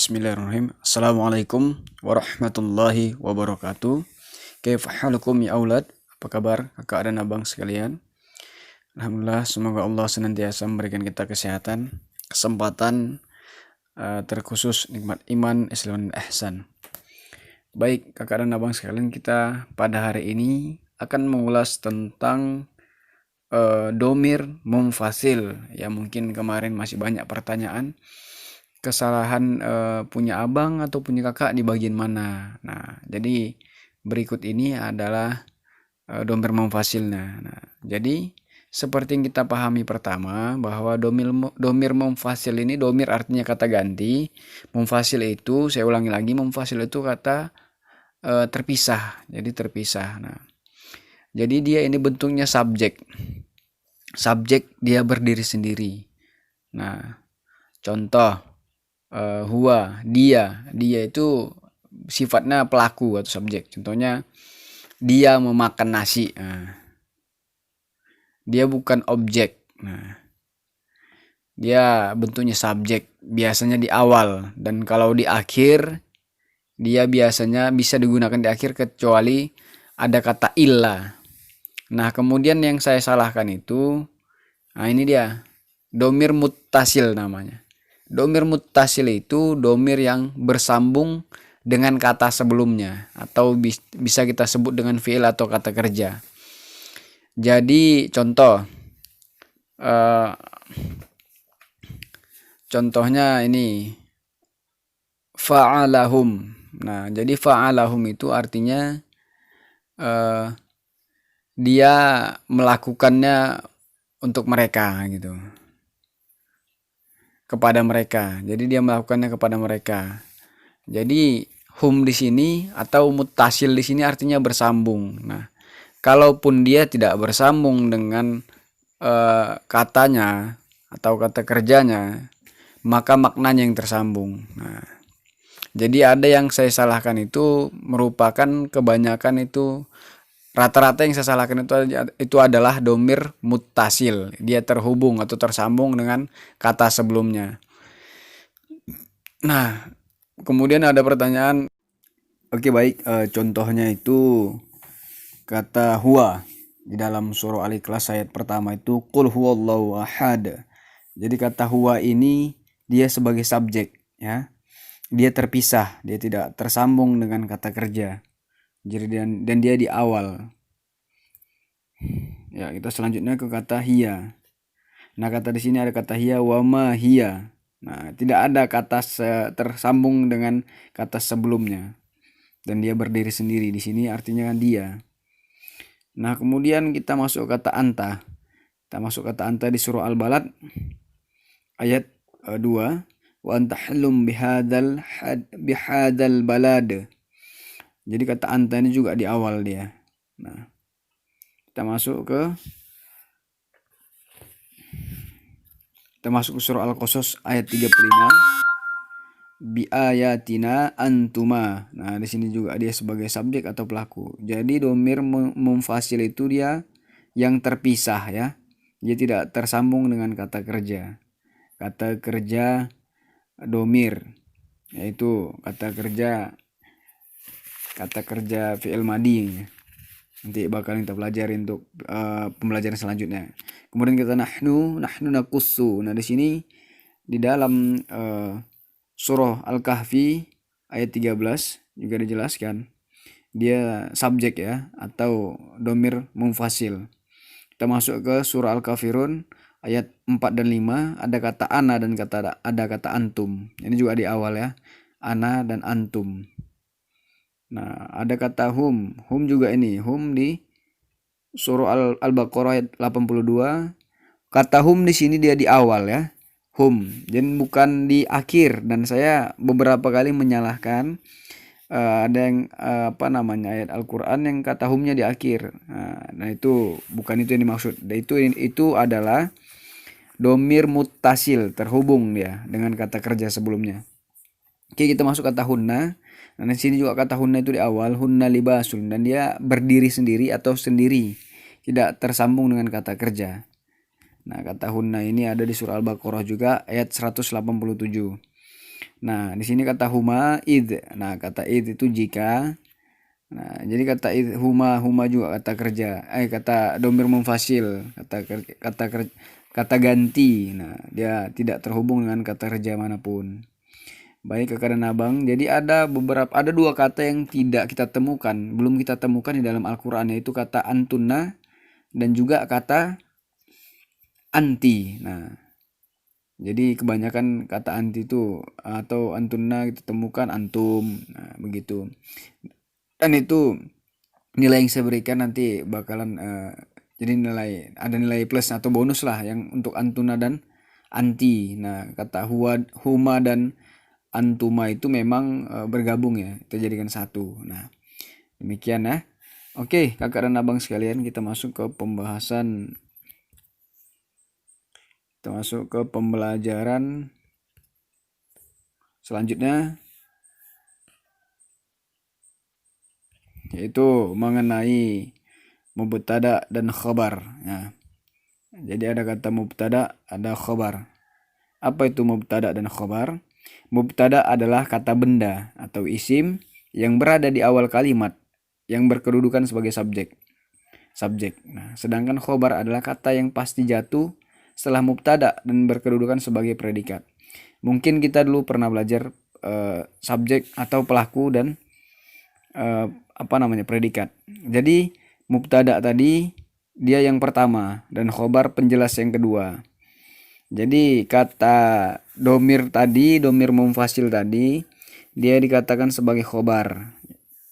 Bismillahirrahmanirrahim. Assalamualaikum warahmatullahi wabarakatuh. Kaifa halukum ya aulad? Apa kabar kakak dan abang sekalian? Alhamdulillah, semoga Allah senantiasa memberikan kita kesehatan, kesempatan, terkhusus nikmat iman, Islam dan ihsan. Baik kakak dan abang sekalian, kita pada hari ini akan mengulas tentang domir munfasil. Ya mungkin kemarin masih banyak pertanyaan. Kesalahan punya abang atau punya kakak di bagian mana. Nah, jadi berikut ini adalah domir munfasilnya. Nah, jadi seperti yang kita pahami pertama bahwa domir munfasil ini, domir artinya kata ganti. Munfasil itu, saya ulangi lagi, munfasil itu kata terpisah. Jadi terpisah. Nah, jadi dia ini bentuknya subjek. Subjek dia berdiri sendiri. Nah, contoh huwa, dia itu sifatnya pelaku atau subjek. Contohnya dia memakan nasi. Nah, dia bukan objek. Nah, dia bentuknya subjek, biasanya di awal, dan kalau di akhir dia biasanya bisa digunakan di akhir kecuali ada kata illa. Nah, kemudian yang saya salahkan itu, nah ini dia, domir muttasil namanya. Domir muttasil itu domir yang bersambung dengan kata sebelumnya, atau bisa kita sebut dengan fi'il atau kata kerja. Jadi contohnya ini fa'alahum. Nah, jadi fa'alahum itu artinya dia melakukannya untuk mereka gitu. Kepada mereka. Jadi dia melakukannya kepada mereka. Jadi hum di sini atau muttasil di sini artinya bersambung. Nah, kalaupun dia tidak bersambung dengan katanya atau kata kerjanya, maka maknanya yang tersambung. Nah, jadi ada yang saya salahkan itu merupakan kebanyakan itu, rata-rata yang saya salahkan itu adalah domir muttasil. Dia terhubung atau tersambung dengan kata sebelumnya. Nah, kemudian ada pertanyaan. Oke, baik. Contohnya itu kata huwa di dalam surah Al-Ikhlas ayat pertama itu qul huwallahu ahad. Jadi kata huwa ini dia sebagai subjek, ya. Dia terpisah, dia tidak tersambung dengan kata kerja. Jadi dan dia di awal. Ya, kita selanjutnya ke kata hiya. Nah, kata di sini ada kata hiya wa ma hiya. Nah, tidak ada kata tersambung dengan kata sebelumnya. Dan dia berdiri sendiri. Di sini artinya kan dia. Nah, kemudian kita masuk kata anta. Kita masuk kata anta di surah Al-Balad ayat 2. Wa anta halum bihadal balad. Jadi kata anta ini juga di awal dia. Nah, kita masuk ke surah Al-Qasas ayat 35. Bi ayatina antuma. Nah, di sini juga dia sebagai subjek atau pelaku. Jadi domir munfasil itu dia yang terpisah, ya. Dia tidak tersambung dengan kata kerja. Kata kerja domir, yaitu kata kerja fi'il madi. Nanti bakal kita pelajari untuk pembelajaran selanjutnya. Kemudian kita nahnu nakussu. Nah, di sini di dalam surah Al-Kahfi ayat 13 juga dijelaskan dia subjek, ya, atau domir munfasil. Kita masuk ke surah Al-Kafirun ayat 4 dan 5, ada kata ana dan ada kata antum. Ini juga di awal, ya. Ana dan antum. Nah, ada kata hum juga ini. Hum di surah Al-Baqarah ayat 82. Kata hum di sini dia di awal, ya. Hum, jadi bukan di akhir. Dan saya beberapa kali menyalahkan ada yang ayat Al-Quran yang kata humnya di akhir. Nah, itu bukan itu yang dimaksud. Itu adalah domir muttasil, terhubung dia dengan kata kerja sebelumnya. Oke, kita masuk kata hunna. Nah, di sini juga kata hunna itu di awal, hunna libasun, dan dia berdiri sendiri atau sendiri, tidak tersambung dengan kata kerja. Nah, kata hunna ini ada di surah Al-Baqarah juga ayat 187. Nah, di sini kata huma id. Nah, kata id itu jika. Nah, jadi kata id huma juga kata kerja. Kata domir munfasil, kata ganti. Nah, dia tidak terhubung dengan kata kerja manapun. Baik kakak dan abang, jadi ada dua kata yang tidak kita temukan, belum kita temukan di dalam Al-Quran, yaitu kata antuna dan juga kata anti. Nah, jadi kebanyakan kata anti itu atau antuna kita temukan antum, nah, begitu. Dan itu nilai yang saya berikan nanti bakalan jadi ada nilai plus atau bonus lah yang untuk antuna dan anti. Nah, kata huma dan antuma itu memang bergabung ya, kita jadikan satu. Nah, demikian ya. Oke, kakak dan abang sekalian, kita masuk ke pembelajaran selanjutnya, yaitu mengenai mubtada dan khabar. Nah, jadi ada kata mubtada, ada khabar. Apa itu mubtada dan khabar? Mubtada adalah kata benda atau isim yang berada di awal kalimat yang berkedudukan sebagai subjek. Nah, sedangkan khobar adalah kata yang pasti jatuh setelah mubtada dan berkedudukan sebagai predikat. Mungkin kita dulu pernah belajar subjek atau pelaku dan predikat. Jadi mubtada tadi dia yang pertama dan khobar penjelas yang kedua. Jadi kata domir munfasil tadi dia dikatakan sebagai khobar.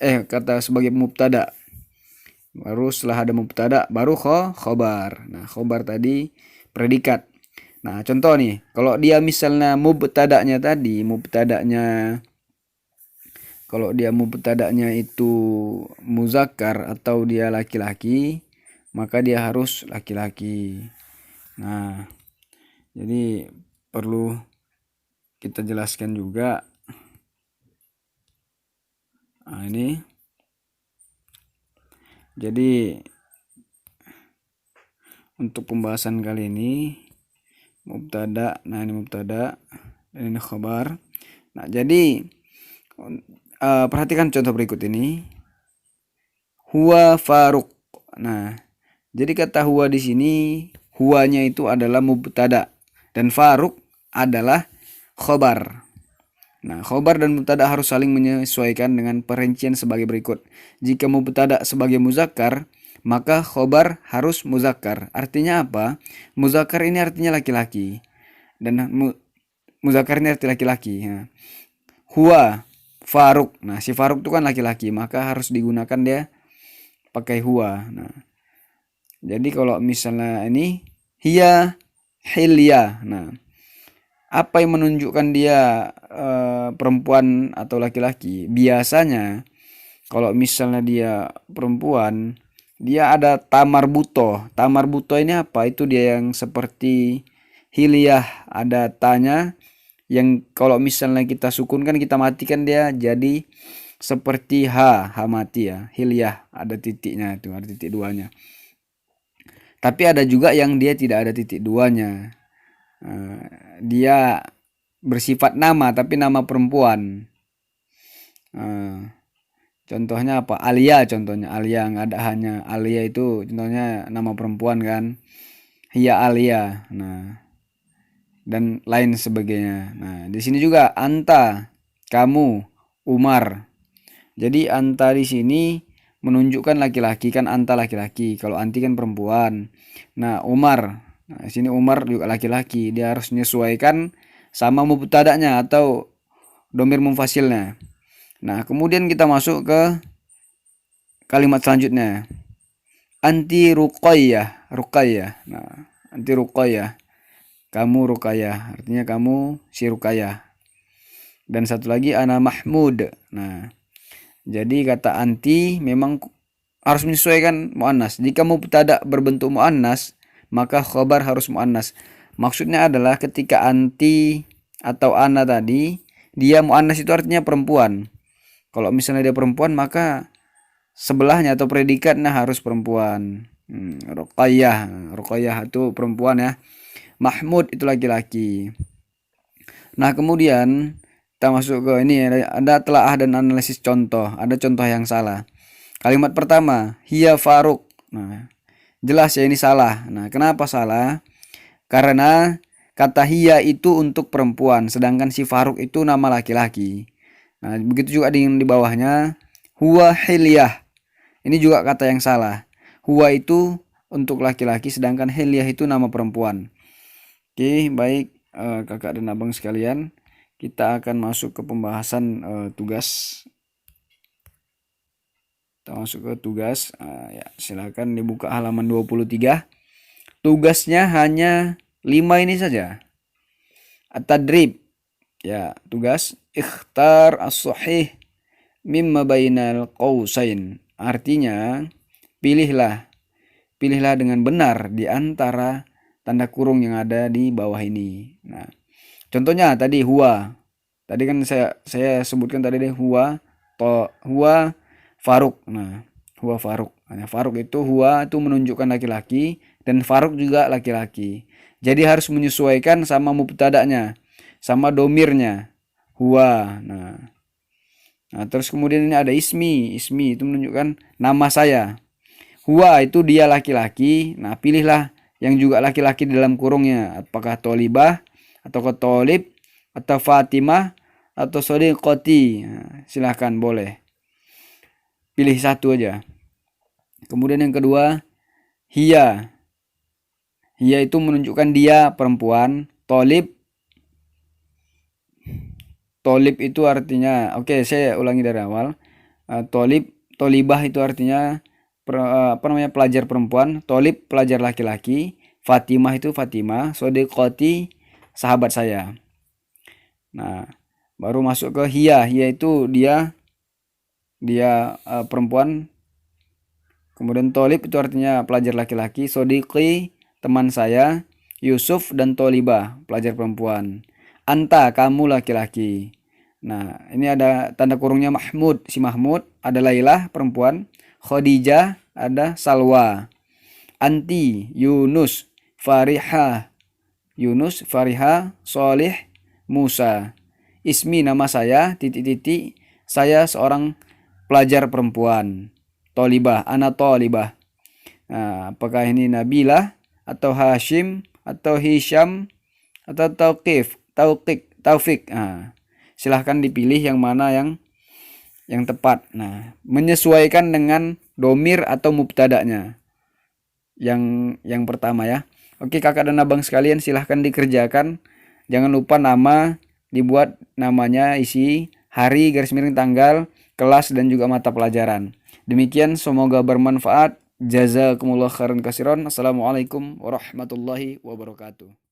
Kata sebagai mubtada. Baru setelah ada mubtada baru khobar. Nah, khobar tadi predikat. Nah, contoh nih, kalau dia misalnya kalau dia mubtada'nya itu muzakkar atau dia laki-laki, maka dia harus laki-laki. Nah, jadi perlu kita jelaskan juga. Nah, ini. Jadi untuk pembahasan kali ini mubtada, nah ini mubtada dan ini khabar. Nah, jadi perhatikan contoh berikut ini. Huwa Faruq. Nah, jadi kata huwa di sini, huwanya itu adalah mubtada dan Faruq adalah khobar. Nah, khobar dan mubtada harus saling menyesuaikan dengan perincian sebagai berikut. Jika mubtada sebagai muzakkar, maka khobar harus muzakkar. Artinya apa? Muzakkar ini artinya laki-laki dan muzakkar ini arti laki-laki. Nah, huwa Faruk. Nah, si Faruk itu kan laki-laki, maka harus digunakan dia pakai huwa. Nah, jadi kalau misalnya ini hiya hilya. Nah, apa yang menunjukkan dia perempuan atau laki-laki? Biasanya kalau misalnya dia perempuan, dia ada tamar buto. Tamar buto ini apa? Itu dia yang seperti hilyah, ada tanya yang kalau misalnya kita sukunkan, kita matikan, dia jadi seperti ha mati ya. Hilyah ada titiknya, itu ada titik duanya. Tapi ada juga yang dia tidak ada titik duanya. Dia bersifat nama tapi nama perempuan. Contohnya apa? Alia, contohnya Alia, nggak ada hanya. Alia itu contohnya nama perempuan kan. Hiya Alia. Nah, dan lain sebagainya. Nah, di sini juga anta, kamu, Umar. Jadi anta di sini menunjukkan laki-laki, kan anta laki-laki. Kalau anti kan perempuan. Nah, Umar. Nah, di sini Umar juga laki-laki. Dia harus menyesuaikan sama mubtada'nya atau domir munfasilnya. Nah, kemudian kita masuk ke kalimat selanjutnya. Anti Ruqayyah. Nah, anti Ruqayyah. Kamu Ruqayyah. Artinya kamu si Ruqayyah. Dan satu lagi ana Mahmud. Nah, jadi kata anti memang harus menyesuaikan muannas. Jika mubtada berbentuk muannas, maka khabar harus muannas. Maksudnya adalah ketika anti atau ana tadi, dia muannas itu artinya perempuan. Kalau misalnya dia perempuan, maka sebelahnya atau predikatnya harus perempuan. Ruqayyah itu perempuan ya. Mahmud itu laki-laki. Nah, kemudian Kita masuk ke ini, ada telaah dan analisis contoh. Ada contoh yang salah. Kalimat pertama, hiya Faruk. Nah, jelas ya ini salah. Nah, kenapa salah? Karena kata hiya itu untuk perempuan, sedangkan si Faruk itu nama laki-laki. Nah, begitu juga di bawahnya, huwa hilyah. Ini juga kata yang salah. Huwa itu untuk laki-laki, sedangkan hilyah itu nama perempuan. Oke, baik kakak dan abang sekalian. Kita akan masuk ke pembahasan tugas. Kita masuk ke tugas. Ya, silakan dibuka halaman 23. Tugasnya hanya 5 ini saja. At-tadrib. Ya, tugas ikhtar as-sahih mimma bainal qausain. Artinya, pilihlah dengan benar di antara tanda kurung yang ada di bawah ini. Nah, contohnya tadi huwa. Tadi kan saya sebutkan tadi deh huwa Faruk. Nah, huwa Faruk. Nah, Faruk itu huwa itu menunjukkan laki-laki dan Faruk juga laki-laki. Jadi harus menyesuaikan sama mubtada'nya, sama domirnya. Huwa. Nah, terus kemudian ini ada ismi. Ismi itu menunjukkan nama saya. Huwa itu dia laki-laki. Nah, pilihlah yang juga laki-laki di dalam kurungnya. Apakah Tolibah atau Tolib atau Fatimah atau Sodiqoti. Nah, silahkan boleh. Pilih satu aja. Kemudian yang kedua, hiya. Hiya itu menunjukkan dia perempuan. Tolib itu artinya, oke, saya ulangi dari awal. Tolibah itu artinya pelajar perempuan. Tolib pelajar laki-laki. Fatimah itu Fatimah. Sodiqoti sahabat saya. Nah, baru masuk ke hiya. Hiya itu dia perempuan. Kemudian Tolib itu artinya pelajar laki-laki. Sodiqi teman saya. Yusuf dan Tolibah pelajar perempuan. Anta kamu laki-laki. Nah, ini ada tanda kurungnya Mahmud, si Mahmud. Ada Lailah perempuan. Khadijah, ada Salwa. Anti Yunus, Fariha. Yunus, Fariha, Solih, Musa. Ismi nama saya, titik-titik. Saya seorang pelajar perempuan. Tolibah, ana Tolibah. Nah, apakah ini Nabilah atau Hashim atau Hisham atau Taufik. Nah, silahkan dipilih yang mana yang tepat. Nah, menyesuaikan dengan domir atau mubtada'nya. Yang pertama ya. Oke, kakak dan abang sekalian, silahkan dikerjakan. Jangan lupa nama dibuat, namanya isi hari, garis miring tanggal, kelas dan juga mata pelajaran. Demikian, semoga bermanfaat. Jazakumullah khairan katsiran. Assalamualaikum warahmatullahi wabarakatuh.